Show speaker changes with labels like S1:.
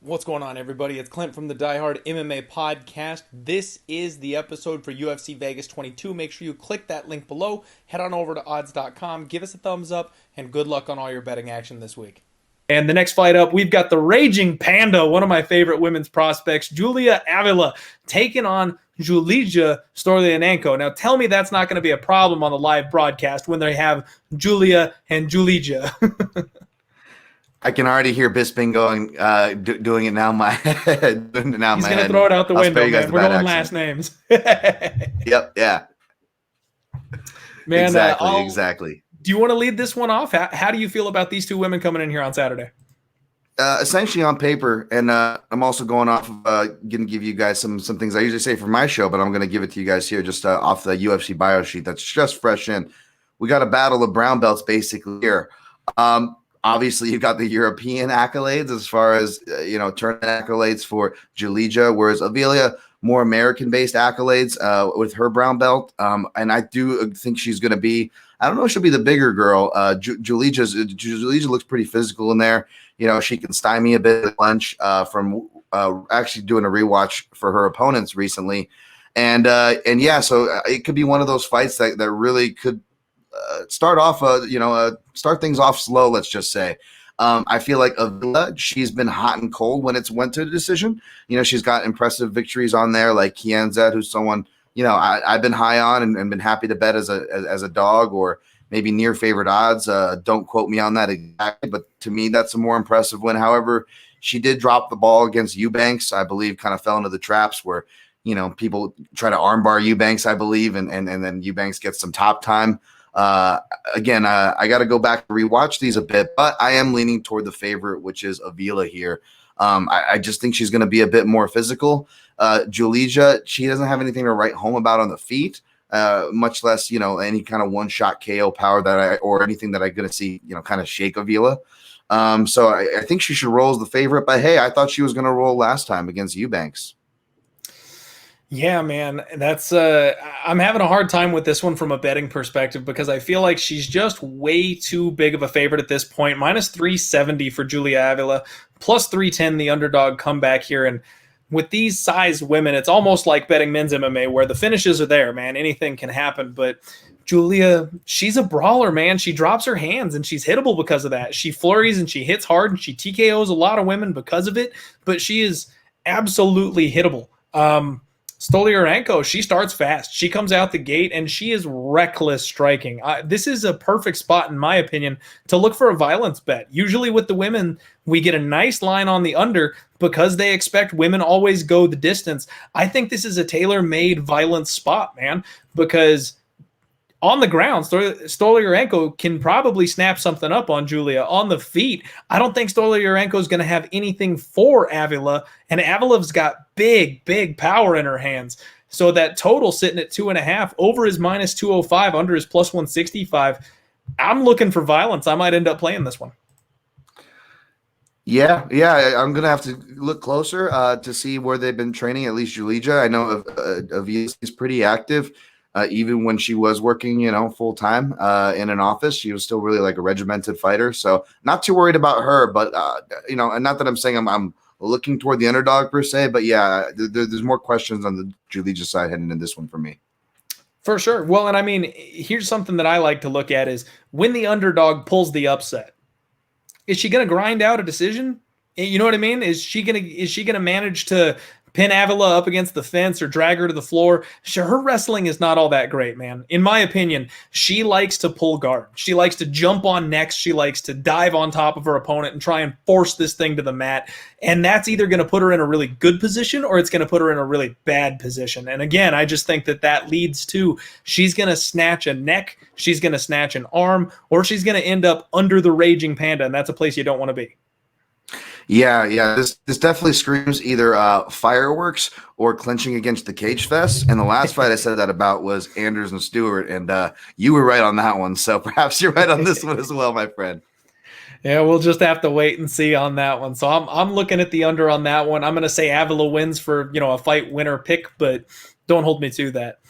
S1: What's going on, everybody? It's Clint from the Die Hard MMA podcast. This is the episode for UFC Vegas 22. Make sure you click that link below, head on over to odds.com, give us a thumbs up, and good luck on all your betting action this week. And the next fight up, we've got the Raging Panda, one of my favorite women's prospects, Julia Avila, taking on Julija Stoliarenko. Now, tell me that's not going to be a problem on the live broadcast when they have Julia and Julija.
S2: I can already hear Bisping going, doing it now in my head.
S1: He's going to throw it out the window, man. We're going last names.
S2: Yep, yeah.
S1: Man,
S2: exactly.
S1: Do you want to lead this one off? How do you feel about these two women coming in here on Saturday?
S2: Essentially on paper, and I'm also going off of going to give you guys some things I usually say for my show, but I'm going to give it to you guys here just off the UFC bio sheet that's just fresh in. We got a battle of brown belts basically here. Obviously, you've got the European accolades as far as, tournament accolades for Julija, whereas Avila, more American-based accolades with her brown belt. And I do think she's going to be, I don't know if she'll be the bigger girl. Julija looks pretty physical in there. She can stymie a bit at lunch from actually doing a rewatch for her opponents recently. And yeah, so it could be one of those fights that really could start things off slow, let's just say. I feel like Avila, she's been hot and cold when it's went to the decision. She's got impressive victories on there, like Kianzet, who's someone, I've been high on and been happy to bet as a dog or maybe near favorite odds. Don't quote me on that exactly, but to me, that's a more impressive win. However, she did drop the ball against Eubanks, I believe, kind of fell into the traps where, people try to armbar Eubanks, I believe, and then Eubanks gets some top time. Again, I got to go back and rewatch these a bit, but I am leaning toward the favorite, which is Avila here. I just think she's going to be a bit more physical. Julija, she doesn't have anything to write home about on the feet, much less, any kind of one-shot KO power or anything that I'm going to see, kind of shake Avila. So I think she should roll as the favorite, but hey, I thought she was going to roll last time against Eubanks.
S1: Yeah, man, that's I'm having a hard time with this one from a betting perspective because I feel like she's just way too big of a favorite at this point. Minus 370 for Julia Avila, plus 310 the underdog comeback here. And with these size women, it's almost like betting men's MMA where the finishes are there, man. Anything can happen. But Julia, she's a brawler, man. She drops her hands and she's hittable because of that. She flurries and she hits hard and she TKOs a lot of women because of it. But she is absolutely hittable. Stoliarenko, she starts fast. She comes out the gate, and she is reckless striking. This is a perfect spot, in my opinion, to look for a violence bet. Usually with the women, we get a nice line on the under because they expect women always go the distance. I think this is a tailor-made violence spot, man, because on the ground, Stoliarenko can probably snap something up on Julia. On the feet, I don't think Stoliarenko is going to have anything for Avila, and Avila's got big power in her hands. So that total sitting at 2.5, over his minus 205, under his plus 165. I'm looking for violence. I might end up playing this one.
S2: Yeah, I'm going to have to look closer to see where they've been training, at least Julija. I know Avila is pretty active. Even when she was working, full time in an office, she was still really like a regimented fighter. So not too worried about her, but and not that I'm saying I'm looking toward the underdog per se, but yeah, there's more questions on the Julija side heading into this one for me.
S1: For sure. Well, and I mean, here's something that I like to look at is when the underdog pulls the upset, is she going to grind out a decision? You know what I mean? Is she going to manage to pin Avila up against the fence or drag her to the floor? Sure, her wrestling is not all that great, man. In my opinion, she likes to pull guard. She likes to jump on necks. She likes to dive on top of her opponent and try and force this thing to the mat. And that's either going to put her in a really good position or it's going to put her in a really bad position. And again, I just think that leads to she's going to snatch a neck, she's going to snatch an arm, or she's going to end up under the Raging Panda, and that's a place you don't want to be.
S2: Yeah. This definitely screams either fireworks or clinching against the cage fest. And the last fight I said that about was Anders and Stewart, and you were right on that one. So perhaps you're right on this one as well, my friend.
S1: Yeah, we'll just have to wait and see on that one. So I'm looking at the under on that one. I'm going to say Avila wins for a fight winner pick, but don't hold me to that.